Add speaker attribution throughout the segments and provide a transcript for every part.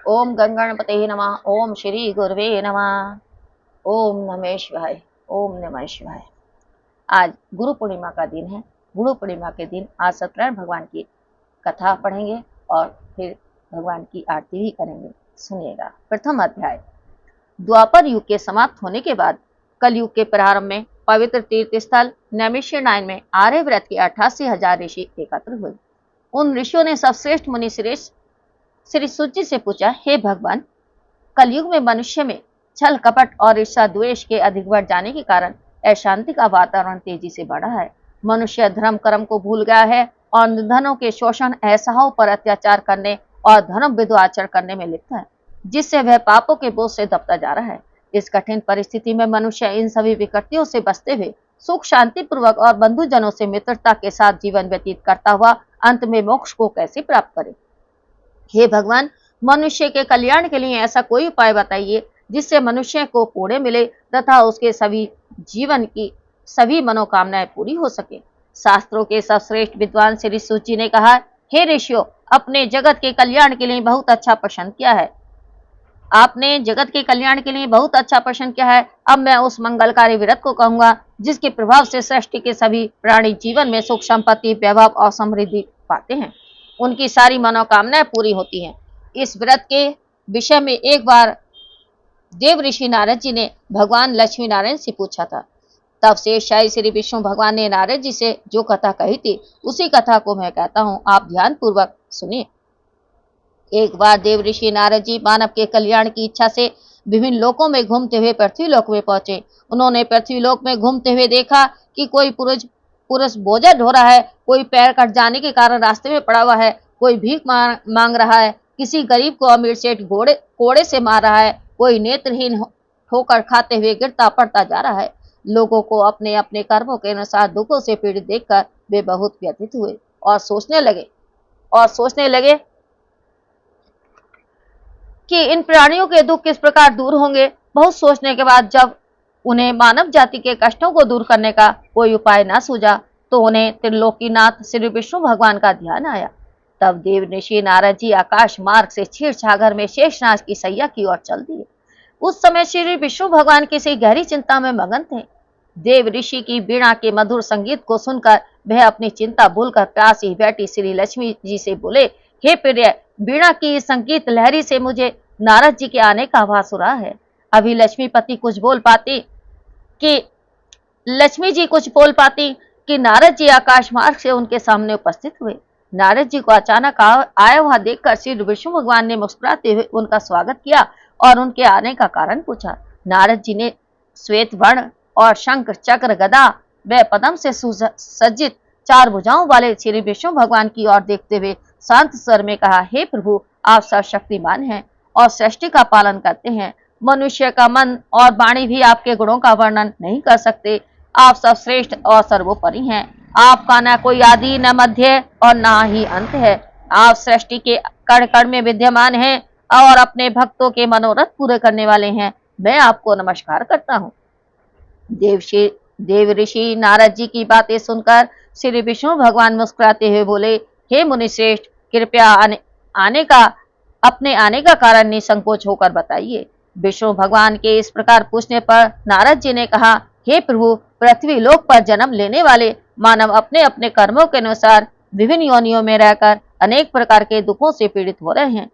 Speaker 1: ओम गंगणपते नमः। ओम श्री गुरुवे नमः। ओम नमः शिवाय। ओम नमः शिवाय। आज गुरु पूर्णिमा का दिन है। गुरु पूर्णिमा के दिन आज सत्यनारायण भगवान की कथा पढ़ेंगे और फिर भगवान की आरती भी करेंगे। सुनिएगा। प्रथम अध्याय। द्वापर युग के समाप्त होने के बाद कलयुग के प्रारंभ में पवित्र तीर्थ स्थल नैमिषारण्य में आर्यव्रत के 88,000 ऋषि एकत्र हुए। उन ऋषियों ने सर्वश्रेष्ठ मुनि श्री सूची से पूछा, हे भगवान, कलयुग में मनुष्य में छल कपट और ईर्ष्या द्वेष के अधिक बढ़ जाने के कारण अशांति का वातावरण तेजी से बढ़ा है। मनुष्य धर्म कर्म को भूल गया है और निर्धनों के शोषण, असहायों पर अत्याचार करने और धर्म विद्रोह आचरण करने में लिप्त है, जिससे वह पापों के बोझ से दबता जा रहा है। इस कठिन परिस्थिति में मनुष्य इन सभी विकृतियों से बचते हुए सुख शांति पूर्वक और बंधुजनों से मित्रता के साथ जीवन व्यतीत करता हुआ अंत में मोक्ष को कैसे प्राप्त करे। हे भगवान, मनुष्य के कल्याण के लिए ऐसा कोई उपाय बताइए जिससे मनुष्य को पुण्य मिले तथा उसके सभी जीवन की सभी मनोकामनाएं पूरी हो सके। शास्त्रों के सर्वश्रेष्ठ विद्वान श्री सूची ने कहा, हे ऋषियों, अपने जगत के कल्याण के लिए बहुत अच्छा प्रश्न किया है। आपने जगत के कल्याण के लिए बहुत अच्छा प्रश्न किया है। अब मैं उस मंगलकारी व्रत को कहूंगा जिसके प्रभाव से सृष्टि के सभी प्राणी जीवन में सुख संपत्ति, वैभव और समृद्धि पाते हैं। उनकी सारी मनोकामनाएं पूरी होती हैं। इस व्रत के विषय में एक बार देव ऋषि नारद जी ने भगवान लक्ष्मी नारायण से पूछा था। तब से शायद श्री विष्णु भगवान ने नारद जी से जो कथा कही थी उसी कथा को मैं कहता हूँ, आप ध्यान पूर्वक सुनिए। एक बार देव ऋषि नारद जी मानव के कल्याण की इच्छा से विभिन्न लोकों में घूमते हुए पृथ्वी लोक में पहुंचे। उन्होंने पृथ्वी लोक में घूमते हुए देखा कि कोई पुरुष बोझा ढो रहा है, कोई पैर कट जाने के कारण रास्ते में पड़ा हुआ है, कोई भीख मांग रहा है, किसी गरीब को अमीर सेठ कोड़े से मार रहा है, कोई नेत्रहीन होकर खाते हुए गिरता पड़ता जा रहा है। लोगों को अपने अपने कर्मों के अनुसार दुखों से पीड़ित देखकर वे बहुत व्यथित हुए और सोचने लगे कि इन प्राणियों के दुख किस प्रकार दूर होंगे। बहुत सोचने के बाद जब उन्हें मानव जाति के कष्टों को दूर करने का कोई उपाय न सूझा तो उन्हें त्रिलोकीनाथ श्री विष्णु भगवान का ध्यान आया। तब देव ऋषि नारद जी आकाश मार्ग से क्षीर सागर में शेषनाग की सैया की ओर चल दिए। उस समय श्री विष्णु भगवान किसी गहरी चिंता में मगन थे। देव ऋषि की वीणा के मधुर संगीत को सुनकर वह अपनी चिंता भूलकर प्यासी बैठी श्री लक्ष्मी जी से बोले, हे प्रिय, वीणा की संगीत लहरी से मुझे नारद जी के आने का आभास हो रहा है। अभी लक्ष्मी जी कुछ बोल पाती कि नारद जी आकाश मार्ग से उनके सामने उपस्थित हुए। नारद जी को अचानक आया हुआ देखकर श्री विष्णु भगवान ने मुस्कुराते हुए उनका स्वागत किया और उनके आने का कारण पूछा। नारद जी ने श्वेत वर्ण और शंख चक्र गदा व पद्म से सुसज्जित 4 भुजाओं वाले श्री विष्णु भगवान की ओर देखते हुए शांत स्वर में कहा, हे प्रभु, आप सर्वशक्तिमान हैं और सृष्टि का पालन करते हैं। मनुष्य का मन और वाणी भी आपके गुणों का वर्णन नहीं कर सकते। आप सर्वश्रेष्ठ और सर्वोपरि हैं। आपका न कोई आदि, न मध्य और न ही अंत है। आप सृष्टि के कण कण में विद्यमान हैं और अपने भक्तों के मनोरथ पूरे करने वाले हैं। मैं आपको नमस्कार करता हूँ। देव ऋषि नारद जी की बातें सुनकर श्री विष्णु भगवान मुस्कुराते हुए बोले, हे मुनिश्रेष्ठ, कृपया अपने आने का कारण निसंकोच होकर बताइए। विष्णु भगवान के इस प्रकार पूछने पर नारद जी ने कहा, हे प्रभु, पृथ्वी लोक पर जन्म लेने वाले मानव अपने अपने कर्मों के अनुसार विभिन्न योनियों में रहकर अनेक प्रकार के दुखों से पीड़ित हो रहे हैं।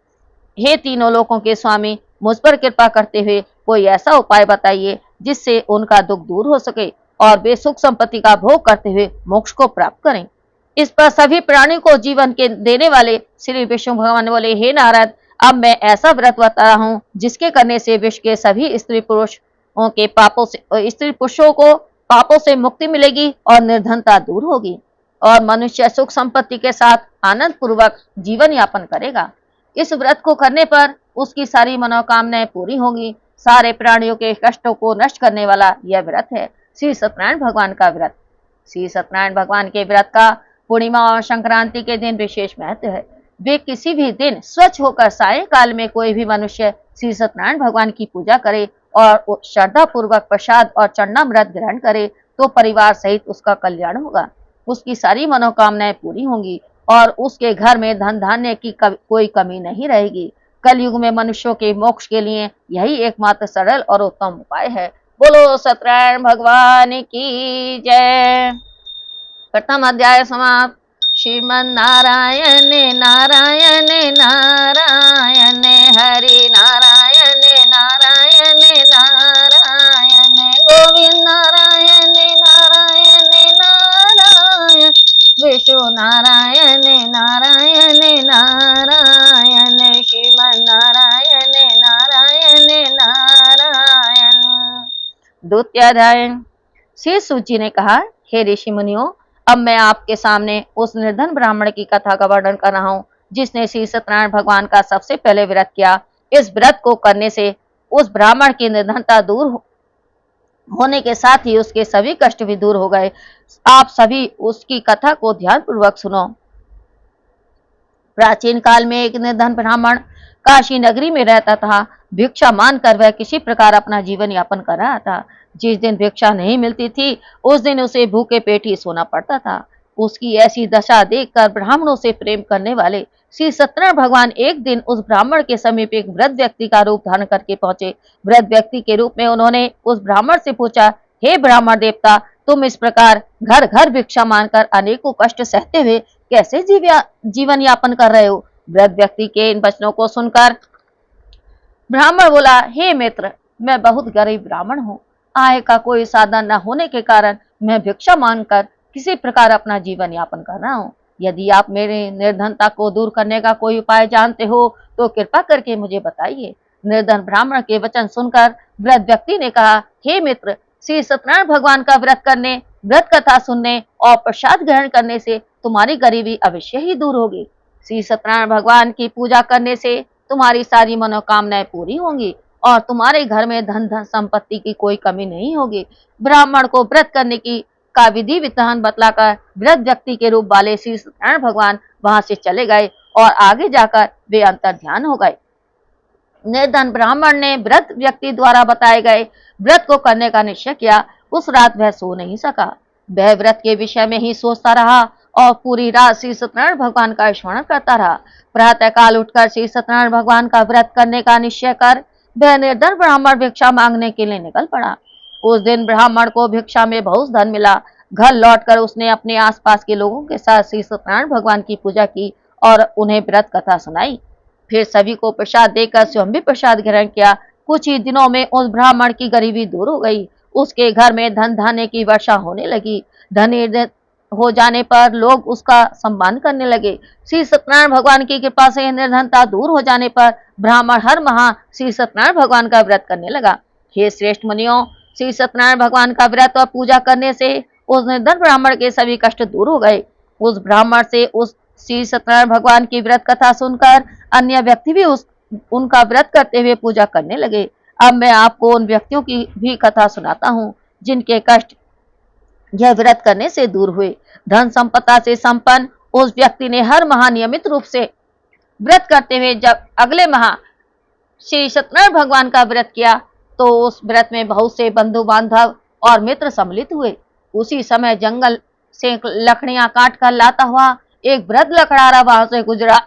Speaker 1: हे तीनों लोकों के स्वामी, मुझ पर कृपा करते हुए कोई ऐसा उपाय बताइए जिससे उनका दुख दूर हो सके और वे सुख संपत्ति का भोग करते हुए मोक्ष को प्राप्त करें। इस पर सभी प्राणियों को जीवन के देने वाले श्री विष्णु भगवान बोले, हे नारद, अब मैं ऐसा व्रत बता रहा हूँ जिसके करने से विश्व के सभी स्त्री पुरुषों को पापों से मुक्ति मिलेगी और निर्धनता दूर होगी और मनुष्य सुख संपत्ति के साथ आनंद पूर्वक जीवन यापन करेगा। इस व्रत को करने पर उसकी सारी मनोकामनाएं पूरी होंगी। सारे प्राणियों के कष्टों को नष्ट करने वाला यह व्रत है श्री सत्यनारायण भगवान का व्रत। श्री सत्यनारायण भगवान के व्रत का पूर्णिमा और संक्रांति के दिन विशेष महत्व है। वे किसी भी दिन स्वच्छ होकर सायंकाल में कोई भी मनुष्य श्री सत्यनारायण भगवान की पूजा करे और श्रद्धा पूर्वक प्रसाद और चरणामृत ग्रहण करे तो परिवार सहित उसका कल्याण होगा, उसकी सारी मनोकामनाएं पूरी होंगी और उसके घर में धन धान्य की कोई कमी नहीं रहेगी। कलयुग में मनुष्यों के मोक्ष के लिए यही एकमात्र सरल और उत्तम उपाय है। बोलो सत्यनारायण भगवान की जय। प्रथम अध्याय समाप्त। श्रीमन नारायण नारायण नारायण हरि नारायण नारायण नारायण गोविंद नारायण नारायण नारायण विष्णु नारायण नारायण नारायण श्रीमन नारायण नारायण नारायण। द्वितीय अध्याय। श्री सूत जी ने कहा, हे ऋषि मुनियों, अब मैं आपके सामने उस निर्धन ब्राह्मण की कथा का वर्णन कर रहा हूँ जिसने श्री सत्यनारायण भगवान का सबसे पहले व्रत किया। इस व्रत को करने से उस ब्राह्मण की निर्धनता दूर होने के साथ ही उसके सभी कष्ट भी दूर हो गए। आप सभी उसकी कथा को ध्यान पूर्वक सुनो। प्राचीन काल में एक निर्धन ब्राह्मण काशी नगरी में रहता था। भिक्षा मानकर वह किसी प्रकार अपना जीवन यापन कर रहा था। जिस दिन भिक्षा नहीं मिलती थी उस दिन उसे भूखे पेट ही सोना पड़ता था। उसकी ऐसी दशा देखकर ब्राह्मणों से प्रेम करने वाले श्री सत्यनारायण भगवान एक दिन उस ब्राह्मण के समीप एक वृद्ध व्यक्ति का रूप धारण करके पहुंचे। वृद्ध व्यक्ति के रूप में उन्होंने उस ब्राह्मण से पूछा, हे ब्राह्मण देवता, तुम इस प्रकार घर घर भिक्षा मांगकर अनेकों कष्ट सहते हुए कैसे जीवन यापन कर रहे हो? वृद्ध व्यक्ति के इन वचनों को सुनकर ब्राह्मण बोला, हे मित्र, मैं बहुत गरीब ब्राह्मण हूँ। आय का कोई साधन न होने के कारण मैं भिक्षा मांगकर किसी प्रकार अपना जीवन यापन कर रहा हूँ। यदि आप मेरे निर्धनता को दूर करने का कोई उपाय जानते हो तो कृपा करके मुझे बताइए। निर्धन ब्राह्मण के वचन सुनकर वृद्ध व्यक्ति ने कहा, हे मित्र, श्री सत्यनारायण भगवान का व्रत करने, व्रत कथा सुनने और प्रसाद ग्रहण करने से तुम्हारी गरीबी अवश्य ही दूर होगी। श्री सत्यनारायण भगवान की पूजा करने से तुम्हारी सारी मनोकामनाएं पूरी होंगी और तुम्हारे घर में धन संपत्ति की कोई कमी नहीं होगी। ब्राह्मण को व्रत करने की का विधि विधान बतलाकर वृद्ध व्यक्ति के रूप वाले श्री सत्यनारायण भगवान वहां से चले गए और आगे जाकर वे अंतर ध्यान हो गए। निर्धन ब्राह्मण ने वृद्ध व्यक्ति द्वारा बताए गए व्रत को करने का निश्चय किया। उस रात वह सो नहीं सका। वह व्रत के विषय में ही सोचता रहा और पूरी रात श्री सत्यनारायण भगवान का स्मरण करता रहा। प्रातः काल उठकर श्री सत्यनारायण भगवान का व्रत करने का निश्चय कर वह निर्धन ब्राह्मण भिक्षा मांगने के लिए निकल पड़ा। उस दिन ब्राह्मण को भिक्षा में बहुत धन मिला। घर लौटकर उसने अपने आसपास के लोगों के साथ श्री सत्यनारायण भगवान की पूजा की और उन्हें व्रत कथा सुनाई। फिर सभी को प्रसाद देकर स्वयं भी प्रसाद ग्रहण किया। कुछ ही दिनों में उस ब्राह्मण की गरीबी दूर हो गई। उसके घर में धन धान्य की वर्षा होने लगी। धनी हो जाने पर लोग उसका सम्मान करने लगे। श्री सत्यनारायण भगवान की कृपा से निर्धनता दूर हो जाने पर ब्राह्मण हर माह श्री सत्यनारायण भगवान का व्रत करने लगा। हे श्रेष्ठ मुनियों, श्री सत्यनारायण भगवान का व्रत और पूजा करने से उस निर्धन ब्राह्मण के सभी कष्ट दूर हो गए। उस ब्राह्मण से उस श्री सत्यनारायण भगवान की व्रत कथा सुनकर अन्य व्यक्ति भी उनका व्रत करते हुए पूजा करने लगे। अब मैं आपको उन व्यक्तियों की भी कथा सुनाता हूँ जिनके कष्ट यह व्रत करने से दूर हुए। धन संपदा से संपन्न उस व्यक्ति ने हर माह नियमित रूप से व्रत करते हुए जब अगले माह श्री सत्यनारायण भगवान का व्रत किया तो उस व्रत में बहुत से बंधु बांधव और मित्र सम्मिलित हुए। उसी समय जंगल से लकड़ियां काट कर लाता हुआ एक वृद्ध लकड़हारा वहां से गुजरा।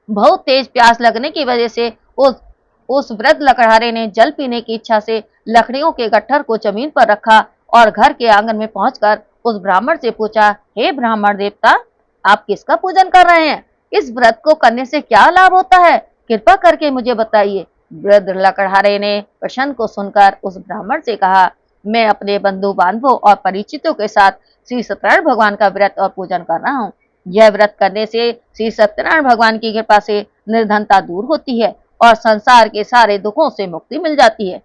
Speaker 1: बहुत तेज प्यास लगने की वजह से उस वृद्ध लकड़हारे ने जल पीने की इच्छा से लकड़ियों के गट्ठर को जमीन पर रखा और घर के आंगन में पहुंचकर उस ब्राह्मण से पूछा, हे ब्राह्मण देवता, आप किसका पूजन कर रहे हैं? इस व्रत को करने से क्या लाभ होता है? कृपा करके मुझे बताइए। वृद्ध लकड़हारे ने प्रश्न को सुनकर उस ब्राह्मण से कहा, मैं अपने बंधु बांधवों और परिचितों के साथ श्री सत्यनारायण भगवान का व्रत और पूजन कर रहा हूँ। यह व्रत करने से श्री सत्यनारायण भगवान की कृपा से निर्धनता दूर होती है और संसार के सारे दुखों से मुक्ति मिल जाती है।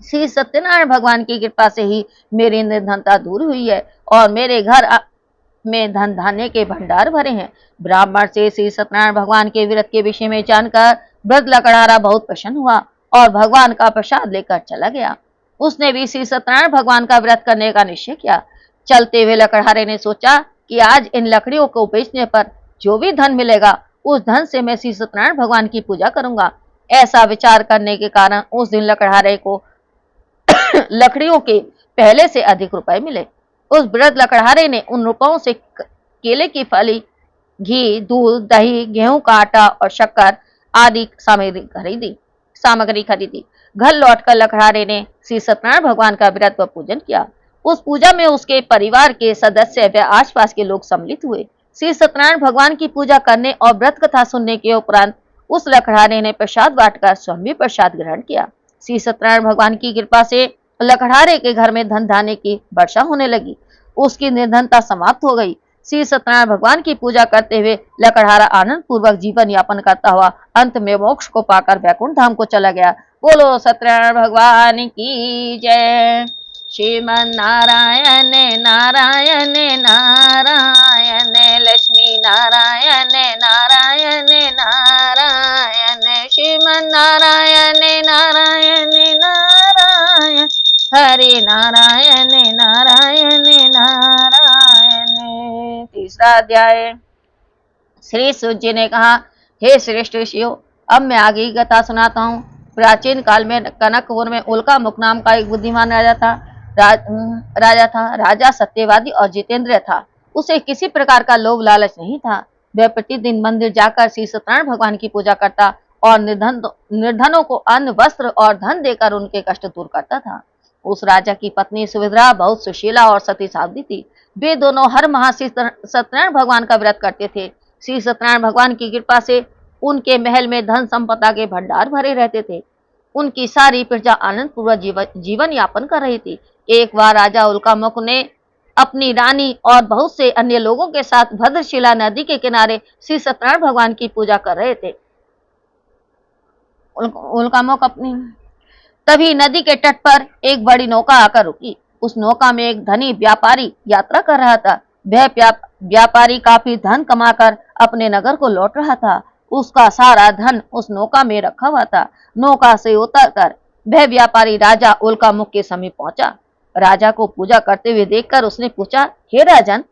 Speaker 1: श्री सत्यनारायण भगवान की कृपा से ही मेरी निर्धनता दूर हुई है और मेरे घर में धन धान्य के भंडार भरे हैं। ब्राह्मण से श्री सत्यनारायण भगवान के व्रत के विषय में जानकर वृद्ध लकड़हारा बहुत प्रसन्न हुआ और भगवान का प्रसाद लेकर चला गया। उसने भी श्री सत्यनारायण भगवान का व्रत करने का निश्चय किया। चलते हुए लकड़हारे ने सोचा कि आज इन लकड़ियों को बेचने पर जो भी धन मिलेगा उस धन से मैं श्री सत्यनारायण भगवान की पूजा करूंगा। ऐसा विचार करने के कारण उस दिन लकड़हारे को लकड़ियों के पहले से अधिक रुपए मिले। उस वृद्ध लकड़हारे ने उन रुपयों से केले की फली, घी, दूध, दही, गेहूं का आटा और शक्कर आदि सामग्री खरीदी। घर लौटकर लखड़ारे ने श्री सत्यनारायण भगवान का व्रत व पूजन किया। उस पूजा में उसके परिवार के सदस्य व आसपास के लोग सम्मिलित हुए। श्री सत्यनारायण भगवान की पूजा करने और व्रत कथा सुनने के उपरांत उस लखड़ारे ने प्रसाद बांटकर स्वयं भी प्रसाद ग्रहण किया। श्री सत्यनारायण भगवान की कृपा से लखड़ारे के घर में धन धान्य की वर्षा होने लगी। उसकी निर्धनता समाप्त हो गई। श्री सत्यनारायण भगवान की पूजा करते हुए लकड़हारा आनंद पूर्वक जीवन यापन करता हुआ अंत में मोक्ष को पाकर वैकुंठ धाम को चला गया। बोलो सत्यनारायण भगवान की जय। श्रीमन नारायण नारायण नारायण लक्ष्मी नारायण नारायण नारायण श्रीमन नारायण नारायण नारायण हरे नारायण नारायण नारायण। तीसरा अध्याय। श्री सूत जी ने कहा, हे श्रेष्ठ ऋषियों, अब मैं आगे की कथा सुनाता हूँ। प्राचीन काल में कनकपुर में उल्का मुख नाम का एक बुद्धिमान राजा था। राजा सत्यवादी और जितेंद्र था। उसे किसी प्रकार का लोभ लालच नहीं था। वह प्रतिदिन मंदिर जाकर श्री सत्यनारायण भगवान की पूजा करता और निर्धनों को अन्न वस्त्र और धन देकर उनके कष्ट दूर करता था। उस राजा की पत्नी सुभद्रा बहुत सुशीला और सती साध्वी थी। वे दोनों हर माह श्री सत्यनारायण भगवान का व्रत करते थे। श्री सत्यनारायण भगवान की कृपा से उनके महल में धन संपदा के भंडार भरे रहते थे। उनकी सारी प्रजा आनंद पूर्वक जीवन यापन कर रही थी। एक बार राजा उल्कामुख ने अपनी रानी और बहुत से अन्य लोगों के साथ भद्रशिला नदी के किनारे श्री सत्यनारायण भगवान की पूजा कर रहे थे। उल्कामुख तभी नदी के तट पर एक बड़ी नौका आकर रुकी। उस नौका में एक धनी व्यापारी यात्रा कर रहा था। वह व्यापारी काफी धन कमाकर अपने नगर को लौट रहा था। उसका सारा धन उस नौका में रखा हुआ था। नौका से उतरकर वह व्यापारी राजा उल्कामुख के समीप पहुंचा। राजा को पूजा करते हुए देखकर उसने पूछा, हे राजन,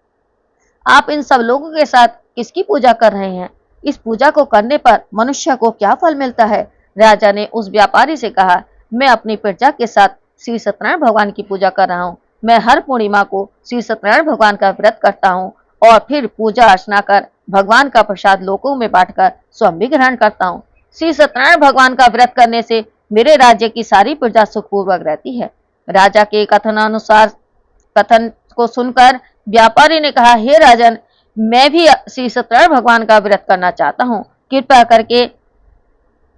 Speaker 1: आप इन सब लोगों के साथ किसकी पूजा कर रहे हैं? इस पूजा को करने पर मनुष्य को क्या फल मिलता है? राजा ने उस व्यापारी से कहा, मैं अपनी प्रजा के साथ श्री सत्यनारायण भगवान की पूजा कर रहा हूँ। मैं हर पूर्णिमा को श्री सत्यनारायण भगवान का व्रत करता हूँ और फिर पूजा अर्चना कर भगवान का प्रसाद लोगों में बांटकर स्वयं भी ग्रहण करता हूँ। श्री सत्यनारायण भगवान का व्रत करने से मेरे राज्य की सारी प्रजा सुखपूर्वक रहती है। राजा के कथन को सुनकर व्यापारी ने कहा, हे राजन, मैं भी श्री सत्यनारायण भगवान का व्रत करना चाहता हूँ। कृपया करके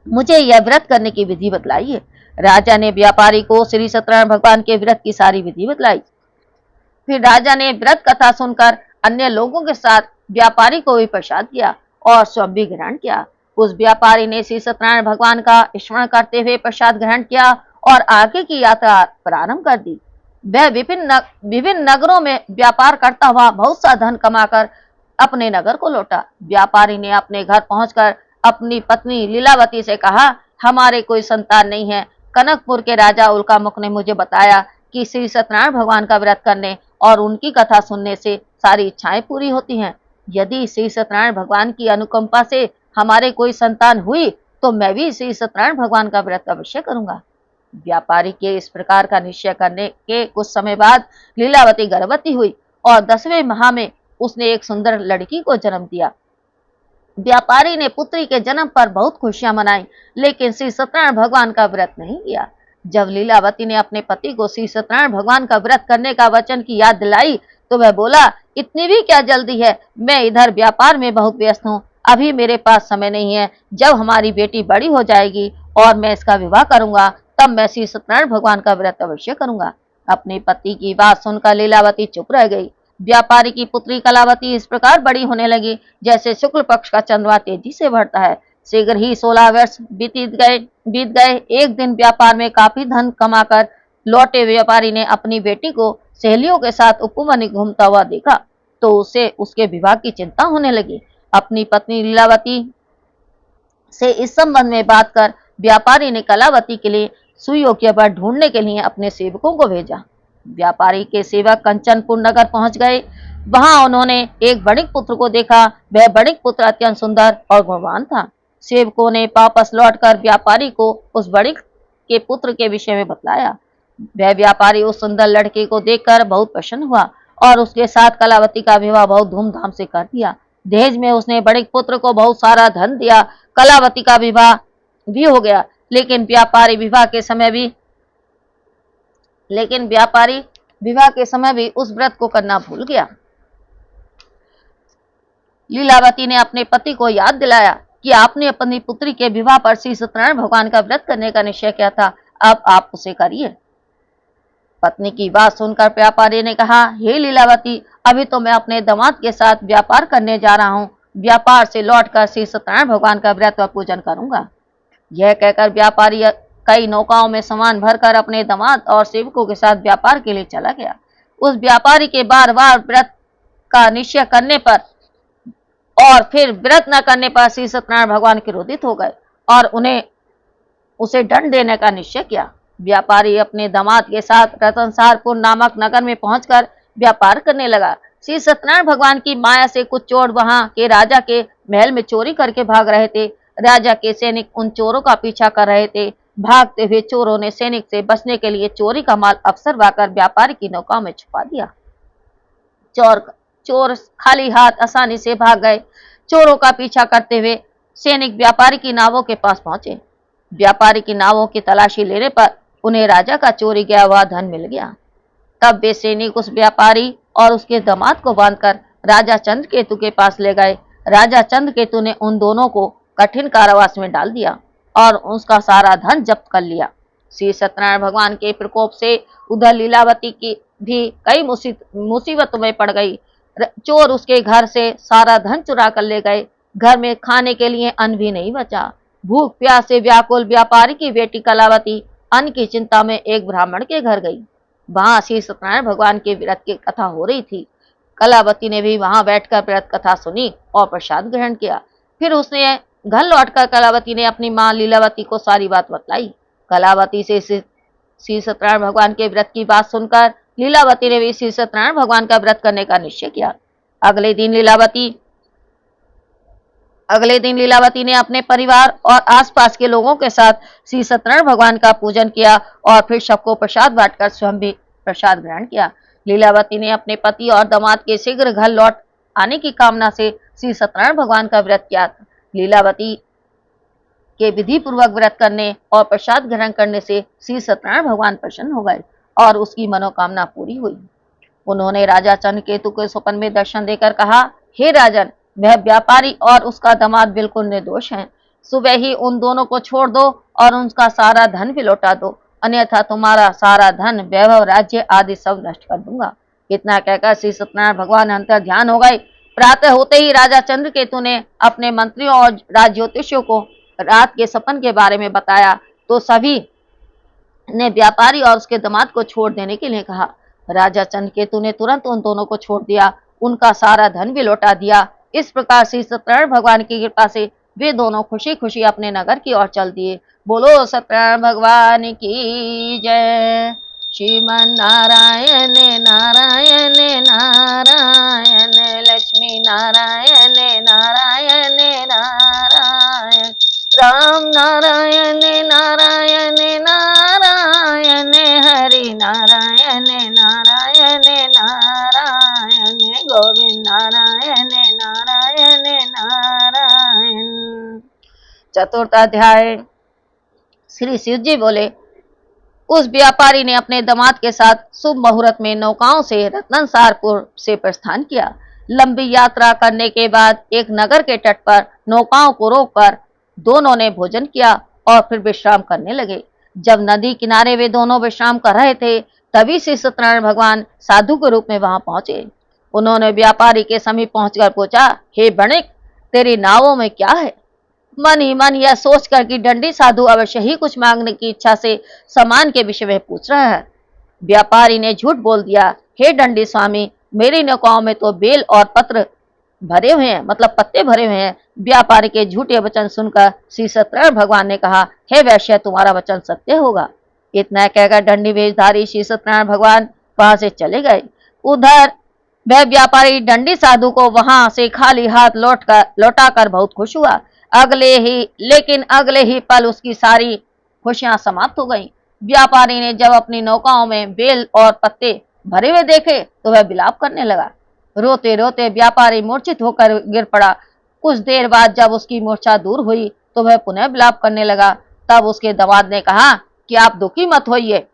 Speaker 1: मुझे यह व्रत करने की विधि बतलाइए। राजा ने व्यापारी को श्री सत्यनारायण भगवान के व्रत की सारी विधि बतलाई। फिर राजा ने व्रत कथा सुनकर अन्य लोगों के साथ व्यापारी को भी प्रसाद दिया और स्वयं भी ग्रहण किया। उस व्यापारी ने श्री सत्यनारायण भगवान का स्मरण करते हुए प्रसाद ग्रहण किया और आगे की यात्रा प्रारंभ कर दी। वह विभिन्न नगरों में व्यापार करता हुआ बहुत सा धन कमाकर अपने नगर को लौटा। व्यापारी ने अपने घर पहुंचकर अपनी पत्नी लीलावती से कहा, हमारे कोई संतान नहीं है। कनकपुर के राजा उल्कामुख ने मुझे बताया कि श्री सत्यनारायण भगवान का व्रत करने और उनकी कथा सुनने से सारी इच्छाएं पूरी होती हैं। यदि श्री सत्यनारायण भगवान की अनुकंपा से हमारे कोई संतान हुई तो मैं भी श्री सत्यनारायण भगवान का व्रत अवश्य करूंगा। व्यापारी के इस प्रकार का निश्चय करने के कुछ समय बाद लीलावती गर्भवती हुई और 10वें माह में उसने एक सुंदर लड़की को जन्म दिया। व्यापारी ने पुत्री के जन्म पर बहुत खुशियां मनाई, लेकिन श्री सत्यनारायण भगवान का व्रत नहीं किया। जब लीलावती ने अपने पति को श्री सत्यनारायण भगवान का व्रत करने का वचन की याद दिलाई तो वह बोला, इतनी भी क्या जल्दी है? मैं इधर व्यापार में बहुत व्यस्त हूँ, अभी मेरे पास समय नहीं है। जब हमारी बेटी बड़ी हो जाएगी और मैं इसका विवाह करूंगा तब मैं श्री सत्यनारायण भगवान का व्रत अवश्य करूंगा। अपने पति की बात सुनकर लीलावती चुप रह गई। व्यापारी की पुत्री कलावती इस प्रकार बड़ी होने लगी जैसे शुक्ल पक्ष का चंद्रमा तेजी से बढ़ता है। शीघ्र ही 16 वर्ष बीत गए। एक दिन व्यापार में काफी धन कमाकर लौटे व्यापारी ने अपनी बेटी को सहेलियों के साथ उपवन घूमता हुआ देखा तो उसे उसके विवाह की चिंता होने लगी। अपनी पत्नी लीलावती से इस संबंध में बात कर व्यापारी ने कलावती के लिए सुयोग्य वर ढूंढने के लिए अपने सेवकों को भेजा। व्यापारी के सेवक कंचनपुर नगर पहुंच गए। वहां उन्होंने एक बणिक पुत्र को देखा। वह बणिक पुत्र अत्यंत सुंदर और गुणवान था। सेवकों ने वापस लौटकर व्यापारी को उस बणिक के पुत्र के विषय में बतलाया। वह व्यापारी उस सुंदर लड़के को देखकर बहुत प्रसन्न हुआ और उसके साथ कलावती का विवाह बहुत धूमधाम से कर दिया। दहेज में उसने बणिक पुत्र को बहुत सारा धन दिया। कलावती का विवाह भी हो गया, लेकिन व्यापारी विवाह के समय भी उस व्रत को करना भूल गया। लीलावती ने अपने पति को याद दिलाया कि आपने अपनी पुत्री के विवाह पर श्री सत्यनारायण भगवान का व्रत करने का निश्चय किया था, अब आप उसे करिए। पत्नी की बात सुनकर व्यापारी ने कहा, हे लीलावती, अभी तो मैं अपने दामाद के साथ व्यापार करने जा रहा हूँ, व्यापार से लौटकर श्री सत्यनारायण भगवान का व्रत व पूजन करूंगा। यह कहकर व्यापारी कई नौकाओं में सामान भरकर अपने दामाद और सेवकों के साथ व्यापार के लिए चला गया। उस व्यापारी के बार बार व्रत का निश्चय करने पर और फिर व्रत न करने पर श्री सत्यनारायण भगवान क्रोधित हो गए और उसे दंड देने का निश्चय किया। व्यापारी अपने दामाद के साथ रतनसारपुर नामक नगर में पहुंचकर व्यापार करने लगा। श्री सत्यनारायण भगवान की माया से कुछ चोर वहां के राजा के महल में चोरी करके भाग रहे थे। राजा के सैनिक उन चोरों का पीछा कर रहे थे। भागते हुए चोरों ने सैनिक से बचने के लिए चोरी का माल अवसर पाकर व्यापारी की नौका में छुपा दिया। चोर खाली हाथ आसानी से भाग गए। चोरों का पीछा करते हुए सैनिक व्यापारी की नावों के पास पहुंचे। व्यापारी की नावों की तलाशी लेने पर उन्हें राजा का चोरी गया हुआ धन मिल गया। तब वे सैनिक उस व्यापारी और उसके दामाद को बांधकर राजा चंद्रकेतु के पास ले गए। राजा चंद्रकेतु ने उन दोनों को कठिन कारावास में डाल दिया और उसका सारा धन जब्त कर लिया। श्री सत्यनारायण भगवान के प्रकोप से उधर लीलावती की भी कई मुसीबतों में पड़ गई। चोर उसके घर से सारा धन चुरा कर ले गए। घर में खाने के लिए अन्न भी नहीं बचा। भूख प्यास से व्याकुल व्यापारी की बेटी कलावती अन्न की चिंता में एक ब्राह्मण के घर गई। वहां श्री सत्यनारायण भगवान के व्रत की कथा हो रही थी। कलावती ने भी वहां बैठकर व्रत कथा सुनी और प्रसाद ग्रहण किया। फिर उसने घर लौटकर कलावती ने अपनी मां लीलावती को सारी बात बतलाई। कलावती से श्री सत्यनारायण भगवान के व्रत की बात सुनकर लीलावती ने भी श्री सत्यनारायण भगवान का व्रत करने का निश्चय किया। अगले दिन लीलावती ने अपने परिवार और आसपास के लोगों के साथ श्री सत्यनारायण भगवान का पूजन किया और फिर सबको प्रसाद बांटकर स्वयं भी प्रसाद ग्रहण किया। लीलावती ने अपने पति और दामाद के शीघ्र घर लौट आने की कामना से श्री सत्यनारायण भगवान का व्रत किया। लीलावती के विधि पूर्वक व्रत करने और प्रसाद ग्रहण करने से श्री सत्यनारायण भगवान प्रसन्न हो गए और उसकी मनोकामना पूरी हुई। उन्होंने राजा चंद्रकेतु के स्वप्न में दर्शन देकर कहा, हे राजन, वह व्यापारी और उसका दामाद बिल्कुल निर्दोष हैं। सुबह ही उन दोनों को छोड़ दो और उनका सारा धन भी लौटा दो, अन्यथा तुम्हारा सारा धन, वैभव, राज्य आदि सब नष्ट कर दूंगा। इतना कहकर श्री सत्यनारायण भगवान अंतर ध्यान हो गए। प्रातः होते ही राजा चंद्रकेतु ने अपने मंत्रियों और राजज्योतिषियों को रात के सपन के बारे में बताया तो सभी ने व्यापारी और उसके दामाद को छोड़ देने के लिए कहा। राजा चंद्रकेतु ने तुरंत उन दोनों को छोड़ दिया, उनका सारा धन भी लौटा दिया। इस प्रकार श्री सत्यनारायण भगवान की कृपा से वे दोनों खुशी खुशी अपने नगर की ओर चल दिए। बोलो सत्यनारायण भगवान की जय। श्रीमन नारायण नारायण नारायण, लक्ष्मी नारायण नारायण नारायण, राम नारायण नारायण नारायण, हरि नारायण नारायण नारायण, गोविंद नारायण नारायण नारायण। चतुर्थ अध्याय। श्री शिव जी बोले, उस व्यापारी ने अपने दामाद के साथ शुभ मुहूर्त में नौकाओं से रतनसारपुर से प्रस्थान किया। लंबी यात्रा करने के बाद एक नगर के तट पर नौकाओं को रोककर दोनों ने भोजन किया और फिर विश्राम करने लगे। जब नदी किनारे वे दोनों विश्राम कर रहे थे, तभी श्री सत्यनारायण भगवान साधु के रूप में वहां पहुंचे। उन्होंने व्यापारी के समीप पहुंचकर पूछा, हे बणिक, तेरी नावों में क्या है? मन ही मन यह सोचकर कि दंडी साधु अवश्य ही कुछ मांगने की इच्छा से सामान के विषय में पूछ रहा है, व्यापारी ने झूठ बोल दिया, हे दंडी स्वामी, मेरी नौकाओं में तो बेल और पत्र भरे हुए हैं, मतलब पत्ते भरे हुए हैं। व्यापारी के झूठे वचन सुनकर श्री सत्यनारायण भगवान ने कहा, हे वैश्य, तुम्हारा वचन सत्य होगा। इतना कहकर दंडी वेशधारी श्री सत्यनारायण भगवान वहां से चले गए। उधर वह व्यापारी दंडी साधु को वहां से खाली हाथ लौटाकर बहुत खुश हुआ। लेकिन अगले ही पल उसकी सारी खुशियां समाप्त हो गईं। व्यापारी ने जब अपनी नौकाओं में बेल और पत्ते भरे हुए देखे तो वह विलाप करने लगा। रोते रोते व्यापारी मूर्छित होकर गिर पड़ा। कुछ देर बाद जब उसकी मूर्छा दूर हुई तो वह पुनः विलाप करने लगा। तब उसके दामाद ने कहा कि आप दुखी मत होइए,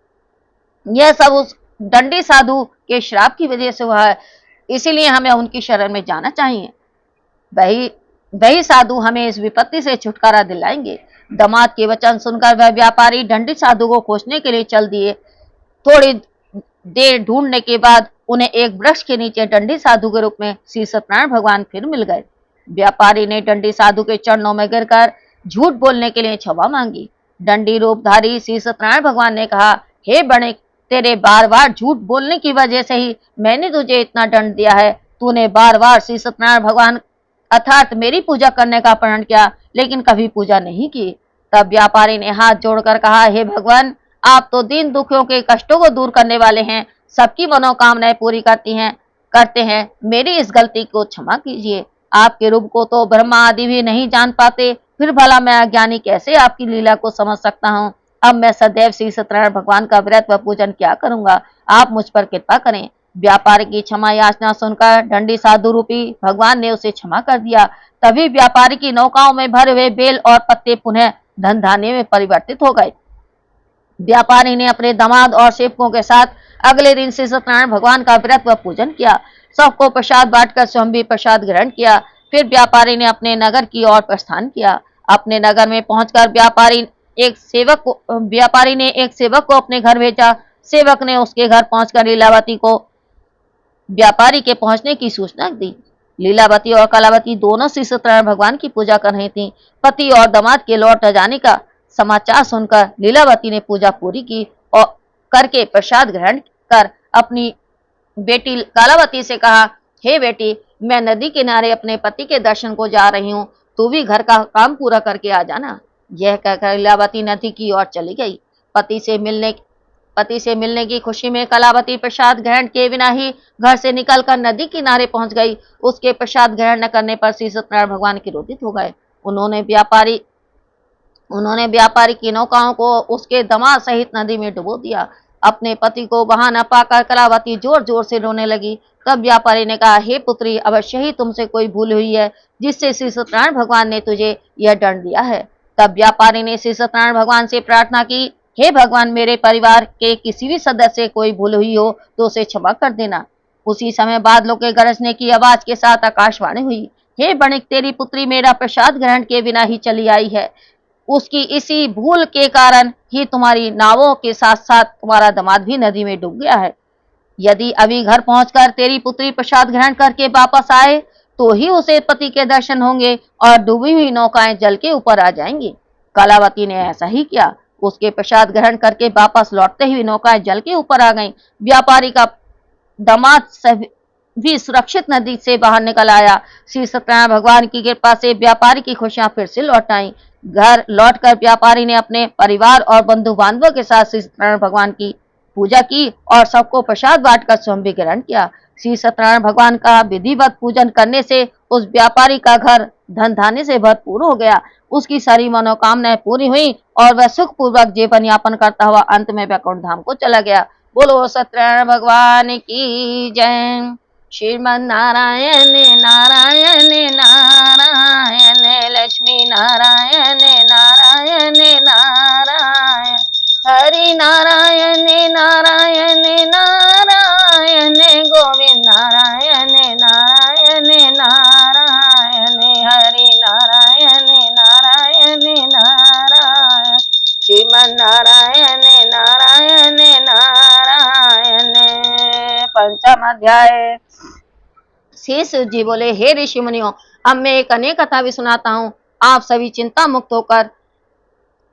Speaker 1: यह सब उस दंडी साधु के श्राप की वजह से हुआ है, इसीलिए हमें उनकी शरण में जाना चाहिए। वही वही साधु हमें इस विपत्ति से छुटकारा दिलाएंगे। दामाद के वचन सुनकर वह व्यापारी दंडी साधु को खोजने के लिए चल दिए। थोड़ी देर ढूंढने के बाद उन्हें एक वृक्ष के नीचे दंडी साधु के रूप में श्री सत्यनारायण भगवान फिर मिल गए। व्यापारी ने दंडी साधु के चरणों में गिरकर झूठ बोलने के लिए क्षमा मांगी। दंडी रूपधारी श्री सत्यनारायण भगवान ने कहा, हे बणिक, तेरे बार बार झूठ बोलने की वजह से ही मैंने तुझे इतना दंड दिया है। तूने बार बार श्री सत्यनारायण भगवान अर्थात मेरी पूजा करने का प्रण किया, लेकिन कभी पूजा नहीं की। तब व्यापारी ने हाथ जोड़कर कहा, हे भगवान, आप तो दीन दुखियों के कष्टों को दूर करने वाले हैं, सबकी मनोकामनाएं पूरी करते हैं। मेरी इस गलती को क्षमा कीजिए। आपके रूप को तो ब्रह्मा आदि भी नहीं जान पाते, फिर भला मैं अज्ञानी कैसे आपकी लीला को समझ सकता हूँ। अब मैं सदैव श्री सत्यनारायण भगवान का व्रत व पूजन क्या करूंगा, आप मुझ पर कृपा करें। व्यापारी की क्षमा याचना सुनकर दंडी साधु रूपी भगवान ने उसे क्षमा कर दिया। तभी व्यापारी की नौकाओं में भरे हुए बेल और पत्ते पुनः धन धान्य में परिवर्तित हो गए। व्यापारी ने अपने दामाद और सेवकों के साथ अगले दिन श्री सत्यनारायण भगवान का व्रत व पूजन किया। सबको प्रसाद बांटकर स्वयं भी प्रसाद ग्रहण किया। फिर व्यापारी ने अपने नगर की ओर प्रस्थान किया। अपने नगर में पहुंचकर व्यापारी ने एक सेवक को अपने घर भेजा। सेवक ने उसके घर पहुंचकर लीलावती को व्यापारी के पहुंचने की सूचना दी। लीलावती और कलावती दोनों श्री सत्यनारायण भगवान की पूजा कर रही थीं। पति और दामाद के लौट जाने का समाचार सुनकर लीलावती ने पूजा पूरी की और करके प्रसाद ग्रहण कर अपनी बेटी कलावती से कहा, हे बेटी, मैं नदी किनारे अपने पति के दर्शन को जा रही हूँ, तू भी घर का काम पूरा करके आ जाना। यह कहकर लीलावती नदी की ओर चली गई। पति से मिलने की खुशी में कलावती प्रसाद ग्रहण किए बिना ही घर से निकलकर नदी किनारे पहुंच गई। उसके प्रसाद ग्रहण न करने पर श्री सत्यनारायण भगवान क्रोधित हो गए। उन्होंने व्यापारी की नौकाओं को उसके दामाद सहित नदी में डुबो दिया। अपने पति को वहां न पाकर कलावती जोर जोर से रोने लगी। तब व्यापारी ने कहा, हे पुत्री, अवश्य ही तुमसे कोई भूल हुई है, जिससे श्री सत्यनारायण भगवान ने तुझे यह दंड दिया है। तब व्यापारी ने श्री सत्यनारायण भगवान से प्रार्थना की, हे भगवान, मेरे परिवार के किसी भी सदस्य से कोई भूल हुई हो तो उसे क्षमा कर देना। उसी समय बादलों के गरजने की आवाज के साथ आकाशवाणी हुई, हे बणिक, तेरी पुत्री मेरा प्रसाद ग्रहण के बिना ही चली आई है। उसकी इसी भूल के कारण ही तुम्हारी नावों के साथ साथ तुम्हारा दामाद भी नदी में डूब गया है। यदि अभी घर पहुंचकर तेरी पुत्री प्रसाद ग्रहण करके वापस आए तो ही उसे पति के दर्शन होंगे और डूबी हुई नौकाएं जल के ऊपर आ जाएंगी। कलावती ने ऐसा ही किया। उसके प्रसाद ग्रहण करके वापस लौटते हुए नौकाएं जल के ऊपर आ गईं। व्यापारी का दामाद भी सुरक्षित नदी से बाहर निकल आया। श्री सत्यनारायण भगवान की कृपा से व्यापारी की खुशियां फिर से लौट आईं। घर लौटकर व्यापारी ने अपने परिवार और बंधु बांधवों के साथ श्री सत्यनारायण भगवान की पूजा की और सबको प्रसाद बांटकर स्वयं भी ग्रहण किया। श्री सत्यनारायण भगवान का विधिवत पूजन करने से उस व्यापारी का घर धन धान्य से भरपूर हो गया। उसकी सारी मनोकामनाएं पूरी हुई और वह सुख पूर्वक जीवन यापन करता हुआ अंत में वैकुंठ धाम को चला गया। बोलो सत्यनारायण भगवान की जय। श्रीमन नारायण नारायण नारायण, लक्ष्मी नारायण नारायण नारायण, हरि नारायण नारायण नारायण, गोविंद नारायण नारायण नारायण, हरि नारायण नारायण नारायण, श्रीमन नारायण नारायण नारायण। पंचम अध्याय। श्री शिव जी बोले, हे ऋषि मुनियों, अब मैं एक अनेक कथा भी सुनाता हूँ। आप सभी चिंता मुक्त होकर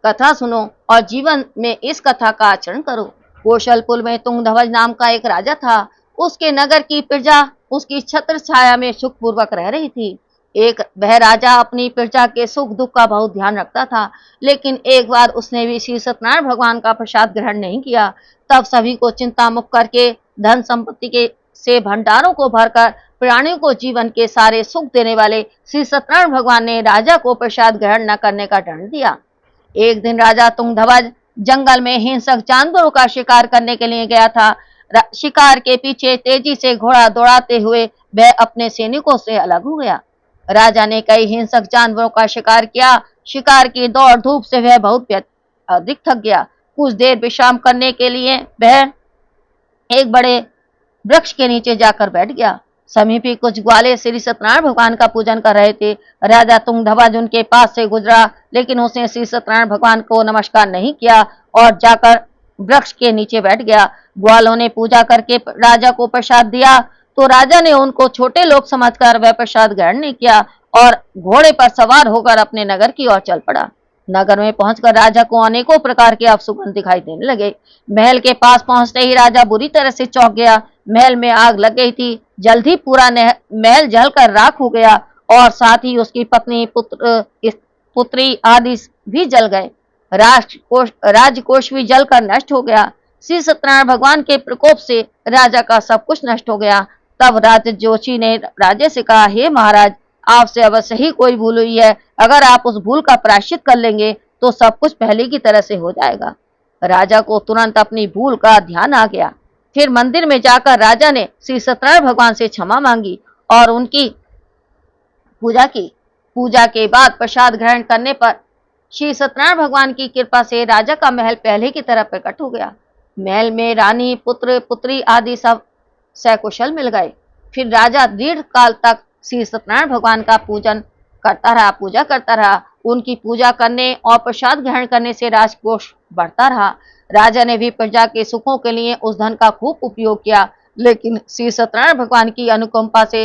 Speaker 1: कथा सुनो और जीवन में इस कथा का आचरण करो। कौशलपुर में तुंगध्वज नाम का एक राजा था। उसके नगर की प्रजा उसकी छत्र छाया में सुखपूर्वक रह रही थी। वह राजा अपनी प्रजा के सुख दुख का बहुत ध्यान रखता था, लेकिन एक बार उसने भी श्री सत्यनारायण भगवान का प्रसाद ग्रहण नहीं किया। तब सभी को चिंता मुक्त करके धन संपत्ति से भंडारों को भरकर प्राणियों को जीवन के सारे सुख देने वाले श्री सत्यनारायण भगवान ने राजा को प्रसाद ग्रहण न करने का दंड दिया। एक दिन राजा तुंगध्वज जंगल में हिंसक जानवरों का शिकार करने के लिए गया था। शिकार के पीछे तेजी से घोड़ा दौड़ाते हुए वह अपने सैनिकों से अलग हो गया। राजा ने कई हिंसक जानवरों का शिकार किया। शिकार की दौड़ धूप से वह बहुत अधिक थक गया। कुछ देर विश्राम करने के लिए वह एक बड़े वृक्ष के नीचे जाकर बैठ गया। समीप ही कुछ ग्वाले श्री सत्यनारायण भगवान का पूजन कर रहे थे। राजा तुंगध्वज उनके पास से गुजरा, लेकिन उसने श्री सत्यनारायण भगवान को नमस्कार नहीं किया और जाकर वृक्ष के नीचे बैठ गया। ग्वालों ने पूजा करके राजा को प्रसाद दिया, तो राजा ने उनको छोटे लोग समझकर वह प्रसाद ग्रहण नहीं किया और घोड़े पर सवार होकर अपने नगर की ओर चल पड़ा। नगर में पहुंचकर राजा को अनेकों प्रकार के अपशुगन दिखाई देने लगे। महल के पास पहुंचते ही राजा बुरी तरह से चौंक गया। महल में आग लग गई थी। जल्द ही पूरा महल जलकर राख हो गया और साथ ही उसकी पत्नी, पुत्री आदि भी जल गए। राजकोष भी जलकर नष्ट हो गया। श्री सत्यनारायण भगवान के प्रकोप से राजा का सब कुछ नष्ट हो गया। तब राजा जोशी ने राजा से कहा, हे महाराज, आपसे अवश्य ही कोई भूल हुई है। अगर आप उस भूल का प्रायश्चित कर लेंगे तो सब कुछ पहले की तरह से हो जाएगा। राजा को तुरंत अपनी भूल का ध्यान आ गया। फिर मंदिर में जाकर राजा ने श्री सत्यनारायण भगवान से क्षमा मांगी और उनकी पूजा की। पूजा के बाद प्रसाद ग्रहण करने पर श्री सत्यनारायण भगवान की कृपा से राजा का महल पहले की तरह प्रकट हो गया। महल में रानी, पुत्र, पुत्री आदि सब सकुशल मिल गए। फिर राजा दीर्घ काल तक श्री सत्यनारायण भगवान का पूजा करता रहा। उनकी पूजा करने और प्रसाद ग्रहण करने से राजकोष बढ़ता रहा। राजा ने भी प्रजा के सुखों के लिए उस धन का खूब उपयोग किया, लेकिन श्री सत्यनारायण भगवान की अनुकंपा से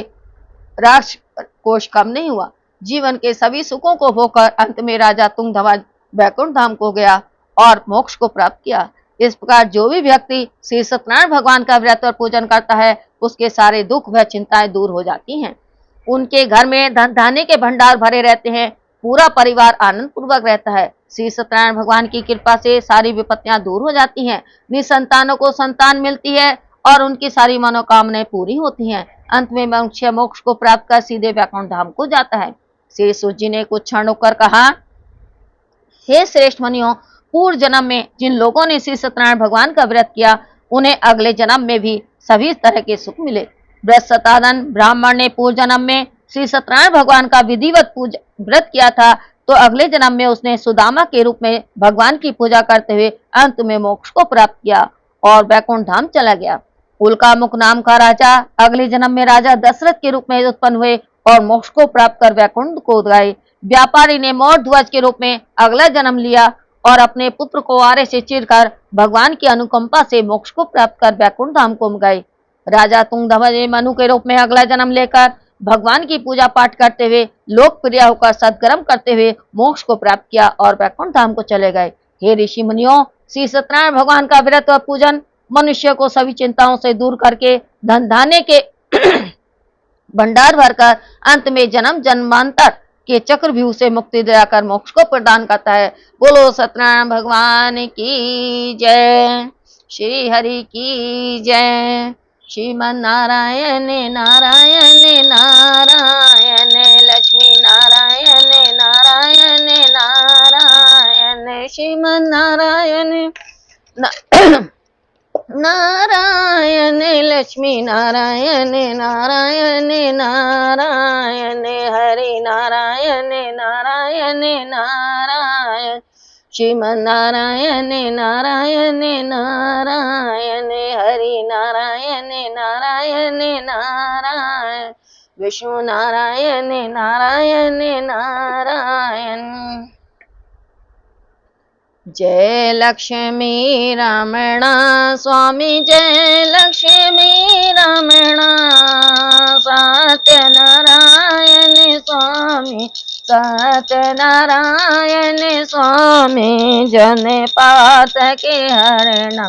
Speaker 1: राजकोष कम नहीं हुआ। जीवन के सभी सुखों को भोगकर अंत में राजा तुंगध्वज वैकुंठ धाम को गया और मोक्ष को प्राप्त किया। इस प्रकार जो भी व्यक्ति श्री सत्यनारायण भगवान का व्रत और पूजन करता है, उसके सारे दुख व चिंताएं दूर हो जाती हैं। उनके घर में धन धान्य के भंडार भरे रहते हैं। पूरा परिवार आनंद पूर्वक रहता है। श्री सत्यनारायण भगवान की कृपा से सारी विपत्तियां दूर हो जाती हैं। निसंतानों को संतान मिलती है और उनकी सारी मनोकामनाएं पूरी होती हैं। अंत में मनुष्य मोक्ष को प्राप्त कर सीधे वैकुंठ धाम को जाता है। श्री सूत जी ने कुछ क्षण होकर कहा, हे श्रेष्ठ मुनियों, पूर्व जन्म में जिन लोगों ने श्री सत्यनारायण भगवान का व्रत किया, उन्हें अगले जन्म में भी सभी तरह के सुख मिले। व्रत ब्राह्मण ने पूर्व जन्म में श्री सत्यनारायण भगवान का विधिवत व्रत किया था, तो अगले जन्म में उसने सुदामा के रूप में भगवान की पूजा करते हुए अंत में मोक्ष को प्राप्त किया और वैकुंठ धाम चला गया। उल्कामुख नाम का राजा अगले जन्म में राजा दशरथ के रूप में उत्पन्न हुए और मोक्ष को प्राप्त कर वैकुंठ को गए। व्यापारी ने मोर ध्वज के रूप में अगला जन्म लिया और अपने पुत्र को आरे से चीरकर भगवान की अनुकंपा से मोक्ष को प्राप्त कर वैकुंठ धाम को गए। राजा तुंगध्वज ने मनु के रूप में अगला जन्म लेकर भगवान की पूजा पाठ करते हुए लोकप्रिय होकर सत्कर्म करते हुए मोक्ष को प्राप्त किया और वैकुंठ धाम को चले गए। हे ऋषि मुनियों, श्री सत्यनारायण भगवान का व्रत और पूजन मनुष्य को सभी चिंताओं से दूर करके धन धान्य के भंडार भरकर अंत में जन्म जन्मांतर के चक्रव्यूह से मुक्ति दिलाकर मोक्ष को प्रदान करता है। बोलो सत्यनारायण भगवान की जय। श्री हरि की जय। श्रीमन नारायण नारायण नारायण, लक्ष्मी नारायण नारायण नारायण, श्रीमन नारायण नारायण, लक्ष्मी नारायण नारायण नारायण, हरि नारायण नारायण नारायण, श्रीमन नारायण नारायण नारायण, हरि नारायण नारायण नारायण, विष्णु नारायण नारायण नारायण। जय लक्ष्मी रमणा स्वामी, जय लक्ष्मी रमणा, सत्यनारायण स्वामी, सत्यनारायण स्वामी, जन पात के हरणा,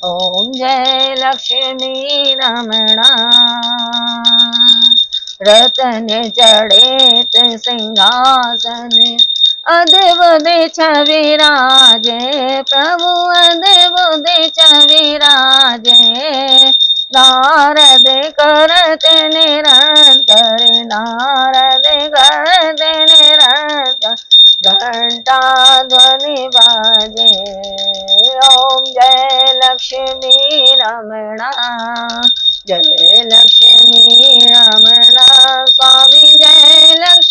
Speaker 1: ओम जय लक्ष्मी रमणा। रतन जड़ेत सिंहासन, अद्भुत छविराजे प्रभु, अद्भुत छविराजे, नारद करते निरंतर, नारद करते निरंतर, घंटा ध्वनि बाजे, ओम जय लक्ष्मी रमणा, जय लक्ष्मी रमणा स्वामी, जय लक्ष्मी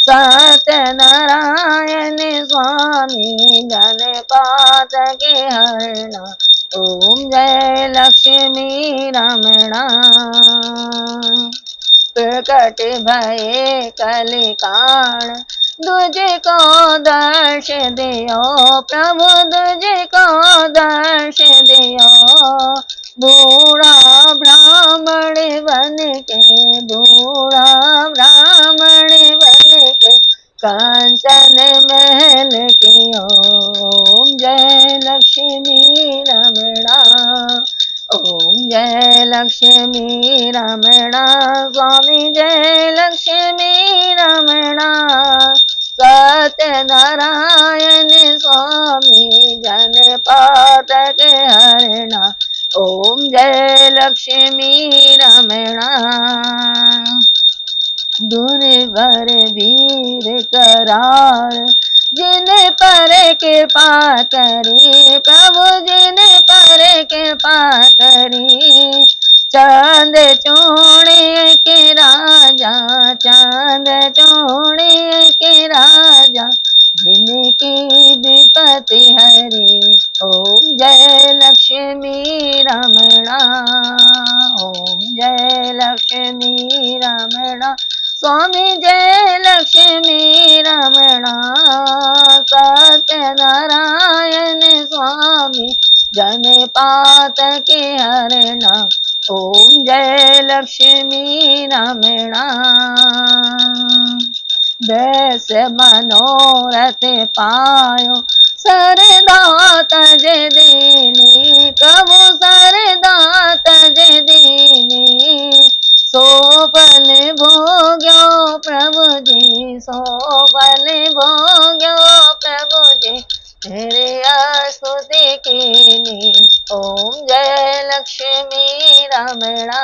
Speaker 1: सत्यनारायण स्वामी जनपात के हरणा, ओम जय लक्ष्मी रमणा। प्रकट भये कलिकाल, तुझे को दर्श दियो प्रभु, तुझे को दर्श दियो। बूढ़ा ब्राह्मण बन के, बूढ़ा ब्राह्मण बन के कांचन महल कियो। ओम जय लक्ष्मी रमणा, ओम जय लक्ष्मी रमणा। स्वामी जय लक्ष्मी रमणा, सत्यनारायण स्वामी जनपात के हरणा, ओम जय लक्ष्मी रमणा। दुर्वर वीर करार, जिन पर कृपा करी प्रभु, जिन पर कृपा करी। चांद चूड़े के राजा, चांद चूड़े के राजा, जिनकी विपत्ति हरी। ओम जय लक्ष्मी रमणा, ओम जय लक्ष्मी रमणा। स्वामी जय लक्ष्मी रमणा, सत्यनारायण स्वामी जनपात के हरणा, ओम जय लक्ष्मी रमणा। वैस मनोरथ पायो, सरदा तज दीनी प्रभु, सरदा तज दीनी। सो फल भोग्यो प्रभु जी, सो फल भोग्यो प्रभु जी, तेरे स्तुति कीनी। ओम जय लक्ष्मी रमणा,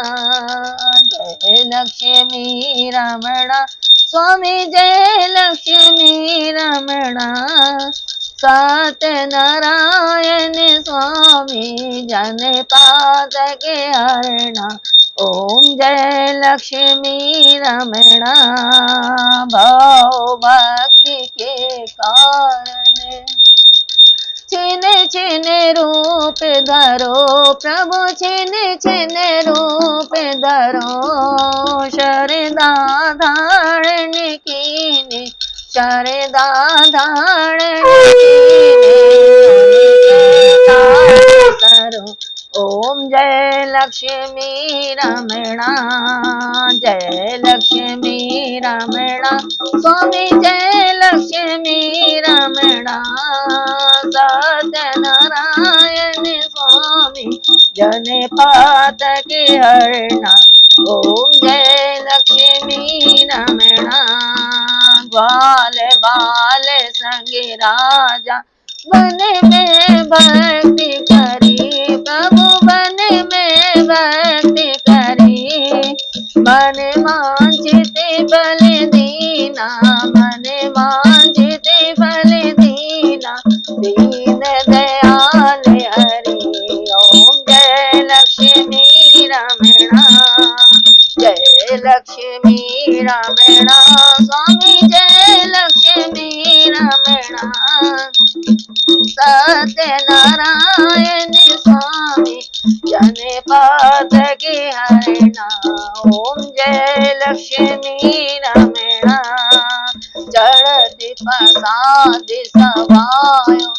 Speaker 1: जय लक्ष्मी रमणा। स्वामी जय लक्ष्मी रमणा, सत्यनारायण स्वामी जनपात के हरणा, ओम जय लक्ष्मी रमणा। भाव भक्ति के कारण छिन छिन रूप धरो प्रभु, छिन छिन रूप धरो। शरदा धारण कीने, शरदा धारण कीने, करो। ओम जय लक्ष्मी रमणा, जय लक्ष्मी रमणा। स्वामी जय लक्ष्मी रमणा, सत्यनारायण स्वामी जनपात के हरणा, ओम जय लक्ष्मी रमणा। ग्वाल बाल संग राजा, वन में भक्ति करी प्रभु, वन में भक्ति करी। मन वांछित फल दीना, मन वांछित फल दीना, दीन दयाल हरि। ओम जय लक्ष्मी रमणा, जय लक्ष्मी रमणा। स्वामी जय लक्ष्मी रमणा, सत्यनारायण स्वामी जनपात के हरणा, ओम जय लक्ष्मी रमणा। चढ़त प्रसाद सवायो,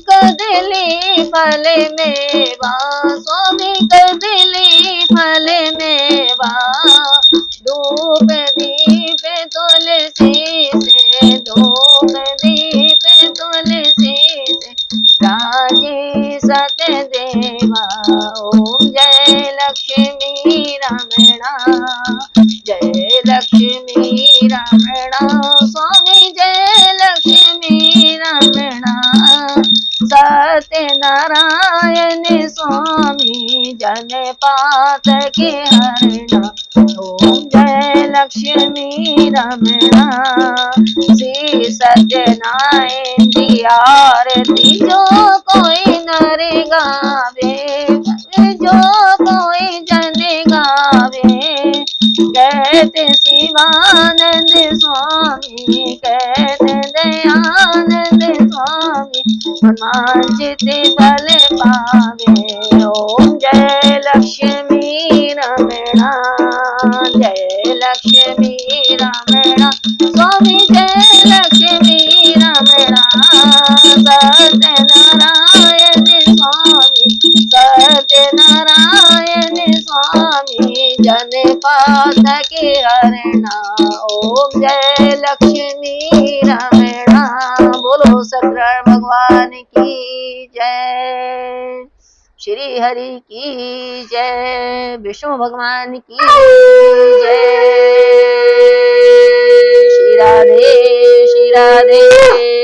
Speaker 1: कदली फल मेवा स्वामी, कदली फल मेवा। धूप दीप तुलसी से, धूप दीप तुलसी से, राजी सतदेवा। ओम जय लक्ष्मी रमणा, जय लक्ष्मी रमणा। स्वामी जय लक्ष्मी रमणा, सत्यनारायण स्वामी जनपात के हरणा, ओम जय लक्ष्मी रमणा। श्री सत्यनारायण की आरती जो कोई नर गावे, जो कोई जन गावे। कहते शिवानंद स्वामी, हनुमानजित बल पावे। ओम जय लक्ष्मी रमणा, जय लक्ष्मी रमणा, स्वामी जय लक्ष्मी रमणा। सत्यनारायण स्वामी, सत्यनारायण स्वामी, जन पातकी हरणा। ओम जय लक्ष्मी रमणा। बोलो सत्यनारायण भगवान की जय, श्री हरि की जय, विष्णु भगवान की जय। श्री राधे, श्री राधे।